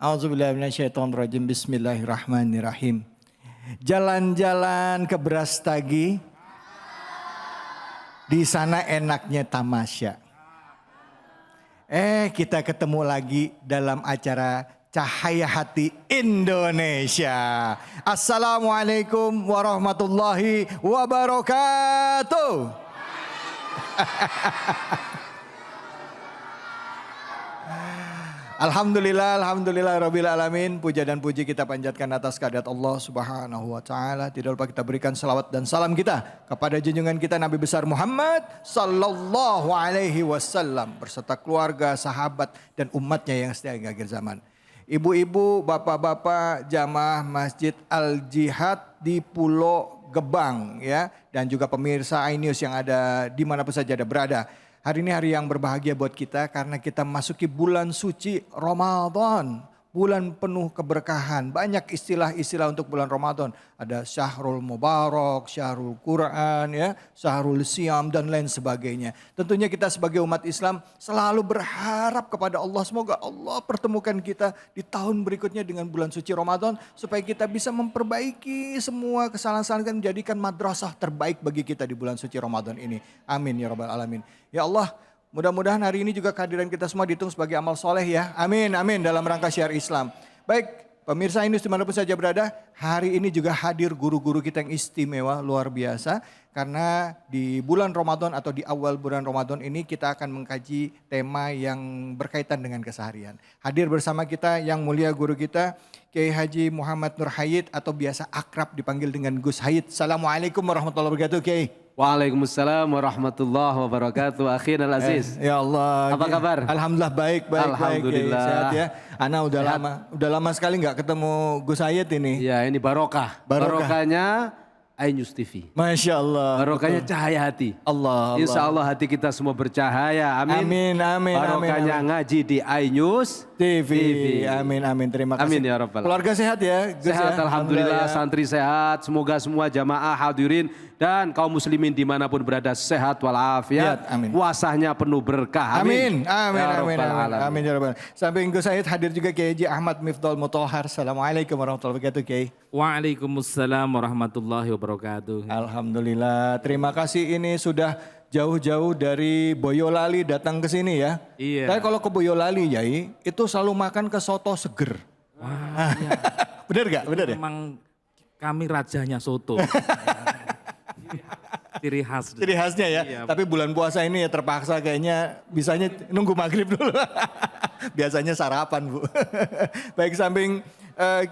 A'udzubillahiminasyaitonirrajim. Bismillahirrahmanirrahim. Jalan-jalan ke Brastagi, di sana enaknya tamasya. Kita ketemu lagi dalam acara Cahaya Hati Indonesia. Assalamualaikum warahmatullahi wabarakatuh. Alhamdulillah rabbil alamin. Puja dan puji kita panjatkan atas kehadirat Allah Subhanahu wa taala. Tidak lupa kita berikan salawat dan salam kita kepada junjungan kita Nabi besar Muhammad sallallahu alaihi wasallam berserta keluarga, sahabat dan umatnya yang setia hingga akhir zaman. Ibu-ibu, bapak-bapak, jamaah Masjid Al Jihad di Pulau Gebang ya, dan juga pemirsa iNews yang ada dimanapun saja ada berada. Hari ini hari yang berbahagia buat kita karena kita memasuki bulan suci Ramadan. Bulan penuh keberkahan. Banyak istilah-istilah untuk bulan Ramadan. Ada Syahrul Mubarak, Syahrul Quran, ya, Syahrul Siyam dan lain sebagainya. Tentunya kita sebagai umat Islam selalu berharap kepada Allah. Semoga Allah pertemukan kita di tahun berikutnya dengan bulan suci Ramadan. Supaya kita bisa memperbaiki semua kesalahan-kesalahan dan menjadikan madrasah terbaik bagi kita di bulan suci Ramadan ini. Amin ya rabbal alamin. Ya Allah, mudah-mudahan hari ini juga kehadiran kita semua dihitung sebagai amal soleh ya. Amin, amin dalam rangka syiar Islam. Baik, pemirsa ini dimanapun saja berada, hari ini juga hadir guru-guru kita yang istimewa luar biasa. Karena di bulan Ramadan atau di awal bulan Ramadan ini kita akan mengkaji tema yang berkaitan dengan keseharian. Hadir bersama kita yang mulia guru kita, Kiai Haji Muhammad Nur Hayid atau biasa akrab dipanggil dengan Gus Hayid. Assalamualaikum warahmatullahi wabarakatuh, Kiai. Waalaikumsalam warahmatullahi wabarakatuh. Akhil Al-Aziz. Ya Allah. Apa kabar? Alhamdulillah baik. Alhamdulillah. Sehat ya. Ana udah lama sekali nggak ketemu Gus Hayid ini. Ya ini barokah. Barokahnya iNews TV. Masya Allah. Barokahnya cahaya hati. Allah. Insya Allah hati kita semua bercahaya. Amin. Amin, amin. Barokahnya ngaji di iNews TV. Amin, amin. Terima kasih. Amin ya Rabbal. Keluarga sehat ya? Gus sehat ya? Alhamdulillah. Santri sehat. Semoga semua jamaah hadirin dan kaum muslimin dimanapun berada sehat walafiat. Amin. Puasanya penuh berkah. Amin. Amin. Ya Amin. Rabbal alamin. Amin ya Rabbal. Samping Gus Hayid hadir juga Kiai Haji Ahmad Mifdal Mutahhar. Assalamualaikum warahmatullahi wabarakatuh, Kiai. Waalaikumsalam warahmatullahi wabarakatuh. Alhamdulillah. Terima kasih ini sudah jauh-jauh dari Boyolali datang ke sini ya. Iya. Saya kalau ke Boyolali Yai, itu selalu makan ke soto seger. Wah, iya. Bener gak? Bener ya? Memang kami rajanya soto. Ciri khas. Ciri khasnya ya. Iya. Tapi bulan puasa ini ya terpaksa kayaknya bisanya nunggu maghrib dulu. Biasanya sarapan Bu. Baik, samping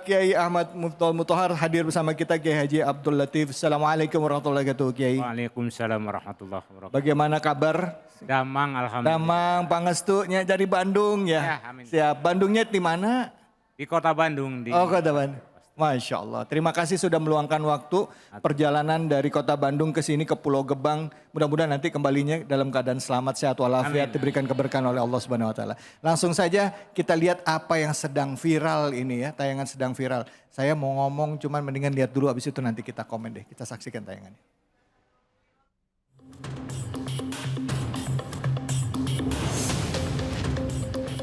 Kiai Ahmad Mufdal Mutahhar hadir bersama kita Kiai Haji Abdul Latif. Assalamualaikum warahmatullahi wabarakatuh, Kiai. Waalaikumsalam warahmatullahi wabarakatuh. Bagaimana kabar? Damang alhamdulillah. Damang Pangestunya dari Bandung ya. Ya, amin. Siap. Bandungnya di mana? Di kota Bandung. Oh, kota Bandung. Masya Allah. Terima kasih sudah meluangkan waktu perjalanan dari kota Bandung ke sini ke Pulau Gebang. Mudah-mudahan nanti kembalinya dalam keadaan selamat, sehat walafiat, diberikan keberkahan oleh Allah Subhanahu wa taala. Langsung saja kita lihat apa yang sedang viral ini ya, tayangan sedang viral. Saya mau ngomong cuman mendingan lihat dulu, habis itu nanti kita komen deh. Kita saksikan tayangannya.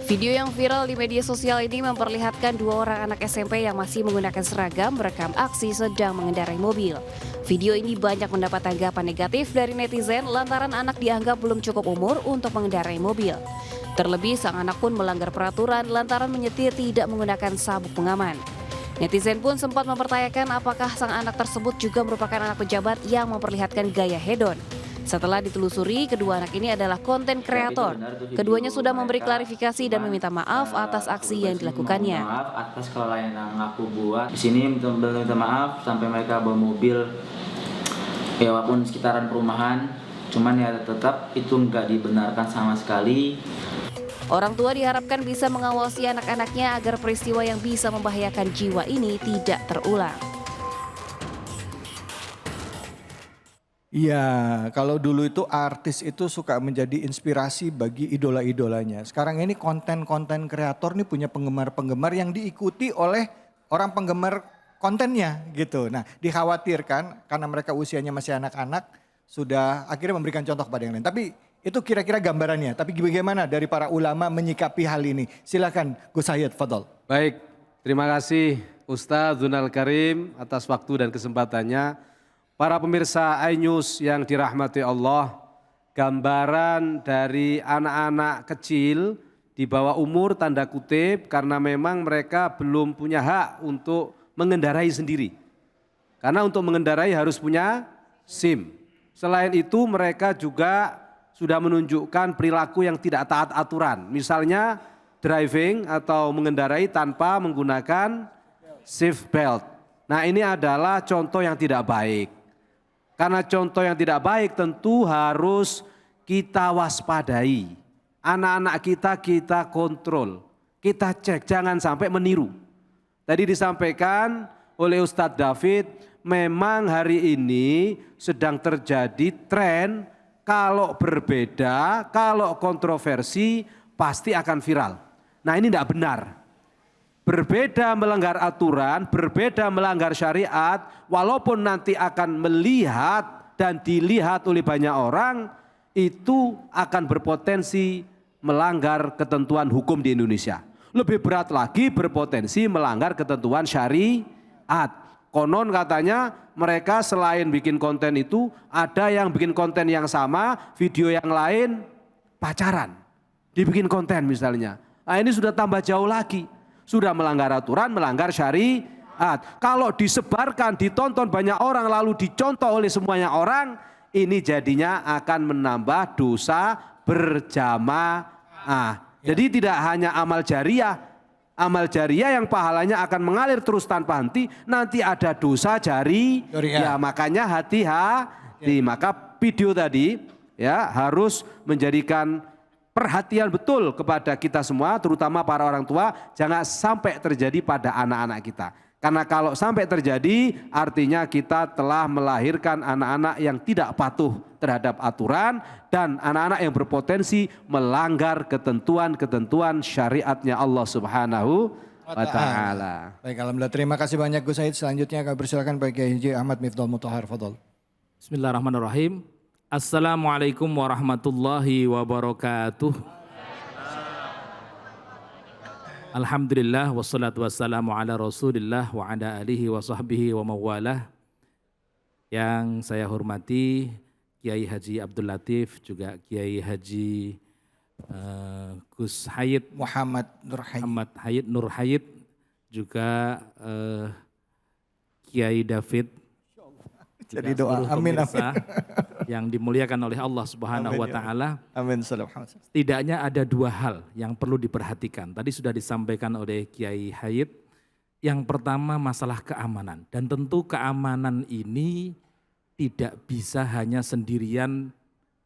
Video yang viral di media sosial ini memperlihatkan dua orang anak SMP yang masih menggunakan seragam merekam aksi sedang mengendarai mobil. Video ini banyak mendapat tanggapan negatif dari netizen lantaran anak dianggap belum cukup umur untuk mengendarai mobil. Terlebih sang anak pun melanggar peraturan lantaran menyetir tidak menggunakan sabuk pengaman. Netizen pun sempat mempertanyakan apakah sang anak tersebut juga merupakan anak pejabat yang memperlihatkan gaya hedon. Setelah ditelusuri, kedua anak ini adalah konten kreator. Keduanya sudah memberi klarifikasi dan meminta maaf atas aksi yang dilakukannya. Maaf atas kelalaian yang aku buat. Di sini minta maaf sampai mereka bawa mobil, ya walaupun sekitaran perumahan, cuman ya tetap itu nggak dibenarkan sama sekali. Orang tua diharapkan bisa mengawasi anak-anaknya agar peristiwa yang bisa membahayakan jiwa ini tidak terulang. Iya, kalau dulu itu artis itu suka menjadi inspirasi bagi idola-idolanya. Sekarang ini konten-konten kreator nih punya penggemar-penggemar yang diikuti oleh orang penggemar kontennya gitu. Nah, dikhawatirkan karena mereka usianya masih anak-anak sudah akhirnya memberikan contoh kepada yang lain. Tapi itu kira-kira gambarannya. Tapi bagaimana dari para ulama menyikapi hal ini? Silakan Gus Hayid, fadhol. Baik, terima kasih Ustadz Zunal Karim atas waktu dan kesempatannya. Para pemirsa iNews yang dirahmati Allah, gambaran dari anak-anak kecil di bawah umur tanda kutip karena memang mereka belum punya hak untuk mengendarai sendiri. Karena untuk mengendarai harus punya SIM. Selain itu mereka juga sudah menunjukkan perilaku yang tidak taat aturan. Misalnya driving atau mengendarai tanpa menggunakan seat belt. Nah ini adalah contoh yang tidak baik. Karena contoh yang tidak baik tentu harus kita waspadai. Anak-anak kita kontrol, kita cek, jangan sampai meniru. Tadi disampaikan oleh Ustadz David, memang hari ini sedang terjadi tren kalau berbeda, kalau kontroversi pasti akan viral. Nah ini tidak benar. Berbeda melanggar aturan, berbeda melanggar syariat, walaupun nanti akan melihat dan dilihat oleh banyak orang, itu akan berpotensi melanggar ketentuan hukum di Indonesia. Lebih berat lagi berpotensi melanggar ketentuan syariat. Konon katanya mereka selain bikin konten itu, ada yang bikin konten yang sama, video yang lain pacaran. Dibikin konten misalnya. Nah ini sudah tambah jauh lagi. Sudah melanggar aturan, melanggar syariat. Kalau disebarkan, ditonton banyak orang lalu dicontoh oleh semuanya orang, ini jadinya akan menambah dosa berjamaah. Jadi tidak hanya amal jariah yang pahalanya akan mengalir terus tanpa henti, nanti ada dosa jariah. Ya makanya hati-hati. Maka video tadi ya harus menjadikan perhatian betul kepada kita semua, terutama para orang tua, jangan sampai terjadi pada anak-anak kita. Karena kalau sampai terjadi, artinya kita telah melahirkan anak-anak yang tidak patuh terhadap aturan dan anak-anak yang berpotensi melanggar ketentuan-ketentuan syariatnya Allah Subhanahu wa Ta'ala. Baik, alhamdulillah. Terima kasih banyak Gus Said. Selanjutnya kami persilakan Pak Kiai Haji Ahmad Miftahul Mutahhar. Fadhol. Bismillahirrahmanirrahim. Assalamualaikum warahmatullahi wabarakatuh. Alhamdulillah wassalatu wassalamu ala Rasulillah wa ala alihi wa sahbihi wa mawalah. Yang saya hormati Kiai Haji Abdul Latif, juga Kiai Haji Gus Hayid Muhammad Nur Hayid, juga Kiai David. Jadi doa, amin, amin. Yang dimuliakan oleh Allah Subhanahu wa Ta'ala. Amin. Setidaknya ada dua hal yang perlu diperhatikan. Tadi sudah disampaikan oleh Kiai Hayid. Yang pertama masalah keamanan. Dan tentu keamanan ini tidak bisa hanya sendirian,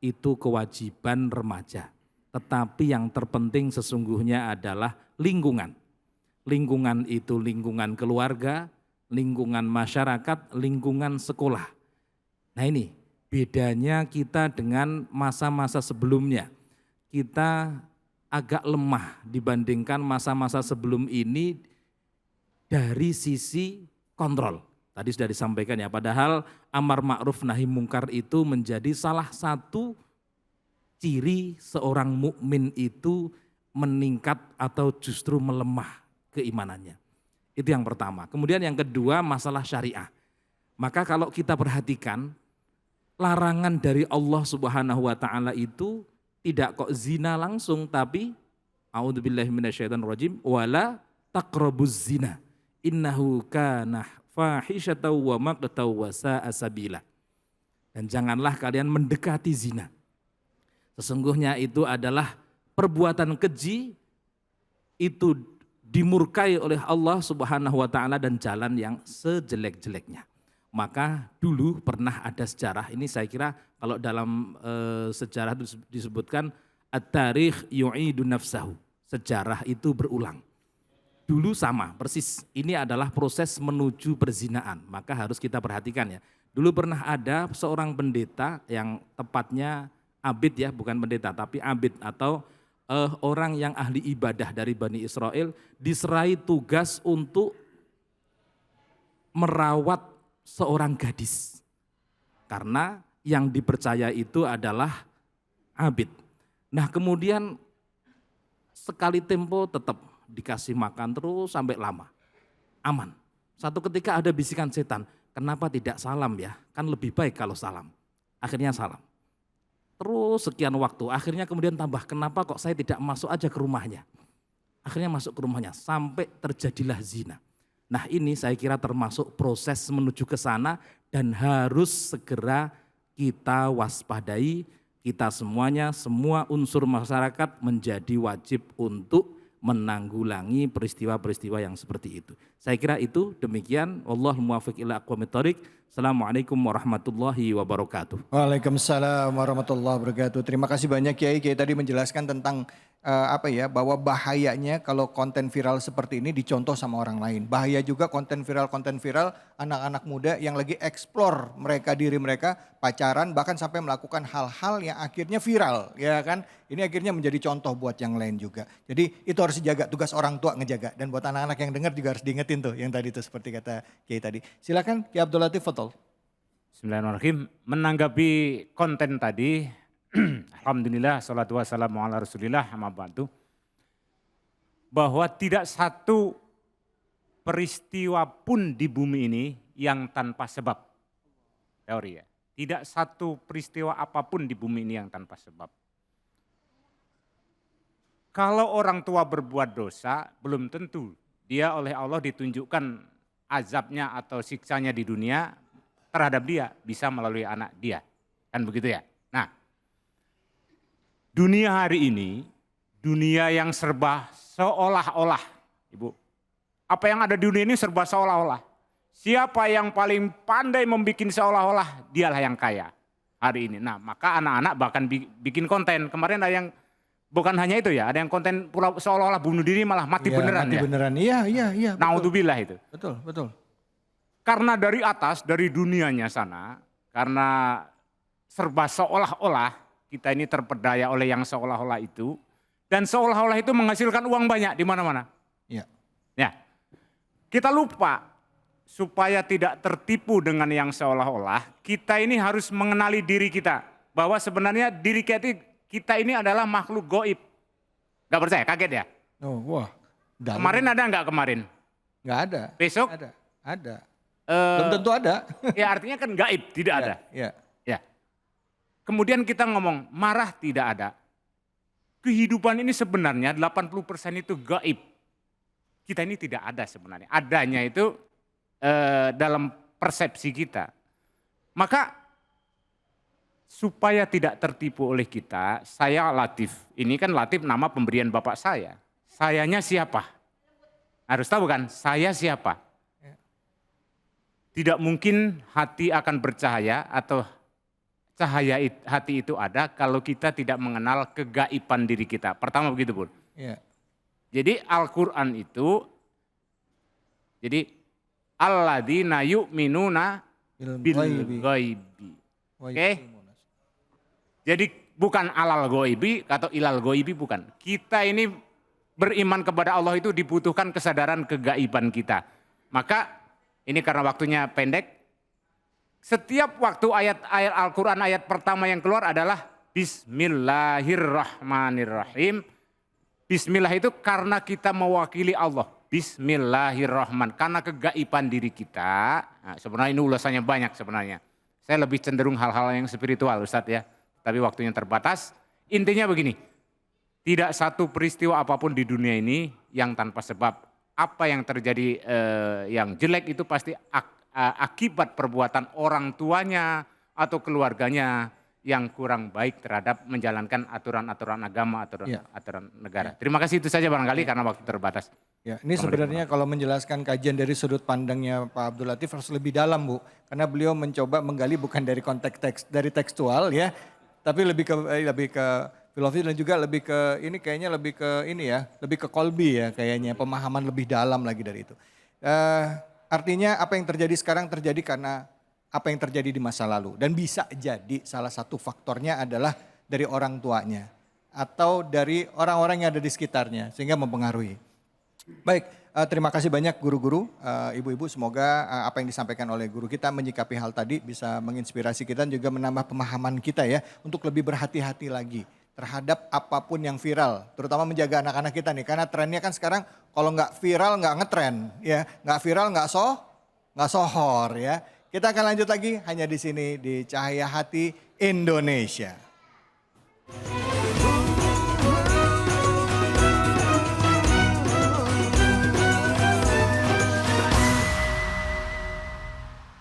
itu kewajiban remaja. Tetapi yang terpenting sesungguhnya adalah lingkungan. Lingkungan itu lingkungan keluarga, lingkungan masyarakat, lingkungan sekolah. Nah ini bedanya kita dengan masa-masa sebelumnya. Kita agak lemah dibandingkan masa-masa sebelum ini dari sisi kontrol. Tadi sudah disampaikan ya, padahal amar ma'ruf nahi mungkar itu menjadi salah satu ciri seorang mukmin itu meningkat atau justru melemah keimanannya. Itu yang pertama. Kemudian yang kedua masalah syariah. Maka kalau kita perhatikan larangan dari Allah Subhanahu wa Ta'ala itu tidak kok zina langsung, tapi a'udzubillahi minasyaitonirrajim wala taqrabuz zina innahu kana fahisyatan wa maqtan wa sa'a sabila. Dan janganlah kalian mendekati zina. Sesungguhnya itu adalah perbuatan keji, itu dimurkai oleh Allah Subhanahu wa Ta'ala dan jalan yang sejelek-jeleknya. Maka dulu pernah ada sejarah, ini saya kira kalau dalam sejarah itu disebutkan at-tarikh yu'idu nafsahu, sejarah itu berulang. Dulu sama persis, ini adalah proses menuju perzinaan, maka harus kita perhatikan ya. Dulu pernah ada seorang pendeta yang tepatnya abid ya, bukan pendeta tapi abid atau orang yang ahli ibadah dari Bani Israel, diserai tugas untuk merawat seorang gadis. Karena yang dipercaya itu adalah abid. Nah kemudian sekali tempo tetap dikasih makan terus sampai lama. Aman. Satu ketika ada bisikan setan, kenapa tidak salam ya? Kan lebih baik kalau salam. Akhirnya salam. Terus sekian waktu, akhirnya kemudian tambah, kenapa kok saya tidak masuk aja ke rumahnya? Akhirnya masuk ke rumahnya, sampai terjadilah zina. Nah ini saya kira termasuk proses menuju ke sana dan harus segera kita waspadai, kita semuanya, semua unsur masyarakat menjadi wajib untuk menanggulangi peristiwa-peristiwa yang seperti itu. Saya kira itu demikian. Wallahul muwaffiq ila aqwamit thoriq. Assalamualaikum warahmatullahi wabarakatuh. Waalaikumsalam warahmatullahi wabarakatuh. Terima kasih banyak Kiai. Kiai tadi menjelaskan tentang bahwa bahayanya kalau konten viral seperti ini dicontoh sama orang lain. Bahaya juga konten viral anak-anak muda yang lagi explore diri mereka pacaran bahkan sampai melakukan hal-hal yang akhirnya viral, ya kan? Ini akhirnya menjadi contoh buat yang lain juga. Jadi itu harus dijaga, tugas orang tua ngejaga, dan buat anak-anak yang dengar juga harus diingetin tuh yang tadi itu seperti kata Kiai tadi. Silakan Kiai Abdul Latif, fadhol. Bismillahirrahmanirrahim. Menanggapi konten tadi, alhamdulillah, salatu wassalamu ala rasulillah, amma ba'du. Bahwa tidak satu peristiwa pun di bumi ini yang tanpa sebab. Teori ya. Tidak satu peristiwa apapun di bumi ini yang tanpa sebab. Kalau orang tua berbuat dosa, belum tentu dia oleh Allah ditunjukkan azabnya atau siksanya di dunia terhadap dia, bisa melalui anak dia. Kan begitu ya? Nah, dunia hari ini, dunia yang serba seolah-olah, Ibu. Apa yang ada di dunia ini serba seolah-olah. Siapa yang paling pandai membuat seolah-olah, dialah yang kaya hari ini. Nah, maka anak-anak bahkan bikin konten. Kemarin ada yang, bukan hanya itu ya, ada yang konten seolah-olah bunuh diri malah mati beneran mati ya. Beneran, iya. Naudzubillah itu. Betul. Karena dari atas, dari dunianya sana, karena serba seolah-olah, kita ini terpedaya oleh yang seolah-olah itu, dan seolah-olah itu menghasilkan uang banyak di mana-mana. Iya. Ya, kita lupa supaya tidak tertipu dengan yang seolah-olah, kita ini harus mengenali diri kita. Bahwa sebenarnya diri kita ini adalah makhluk goib. Gak percaya, kaget ya? Oh, wah. Dalam. Kemarin ada nggak kemarin? Nggak ada. Besok? Ada. Belum tentu ada. Ya artinya kan gaib, tidak ada. Iya. Ya. Kemudian kita ngomong marah tidak ada. Kehidupan ini sebenarnya 80% itu gaib. Kita ini tidak ada sebenarnya. Adanya itu dalam persepsi kita. Maka supaya tidak tertipu oleh kita, saya Latif. Ini kan Latif nama pemberian bapak saya. Sayanya siapa? Harus tahu kan, saya siapa? Tidak mungkin hati akan bercahaya atau cahaya hati itu ada kalau kita tidak mengenal kegaiban diri kita. Pertama begitu, Bun. Iya. Jadi Al-Quran itu, jadi alladzina yu'minuna bil ghaibi. Oke? Jadi bukan alal ghaibi atau ilal ghaibi, bukan. Kita ini beriman kepada Allah itu dibutuhkan kesadaran kegaiban kita. Maka ini karena waktunya pendek, setiap waktu ayat-ayat Al-Quran ayat pertama yang keluar adalah Bismillahirrahmanirrahim. Bismillah itu karena kita mewakili Allah. Bismillahirrahmanirrahim. Karena kegaiban diri kita. Nah, sebenarnya ini ulasannya banyak sebenarnya. Saya lebih cenderung hal-hal yang spiritual Ustadz ya. Tapi waktunya terbatas. Intinya begini. Tidak satu peristiwa apapun di dunia ini yang tanpa sebab. Apa yang terjadi yang jelek itu pasti akibat perbuatan orang tuanya atau keluarganya yang kurang baik terhadap menjalankan aturan-aturan agama, aturan negara. Terima kasih, itu saja barangkali karena waktu terbatas. Ya, ini sebenarnya kalau menjelaskan kajian dari sudut pandangnya Pak Abdul Latif harus lebih dalam, Bu. Karena beliau mencoba menggali bukan dari konteks dari tekstual ya, tapi lebih ke filosofi dan juga lebih ke ini kayaknya lebih ke kolbi ya kayaknya, pemahaman lebih dalam lagi dari itu. Artinya apa yang terjadi sekarang terjadi karena apa yang terjadi di masa lalu. Dan bisa jadi salah satu faktornya adalah dari orang tuanya. Atau dari orang-orang yang ada di sekitarnya sehingga mempengaruhi. Baik, terima kasih banyak guru-guru, ibu-ibu. Semoga apa yang disampaikan oleh guru kita menyikapi hal tadi bisa menginspirasi kita dan juga menambah pemahaman kita ya. Untuk lebih berhati-hati lagi terhadap apapun yang viral, terutama menjaga anak-anak kita nih, karena trennya kan sekarang kalau nggak viral nggak ngetren, ya nggak viral nggak sohor ya. Kita akan lanjut lagi hanya di sini di Cahaya Hati Indonesia.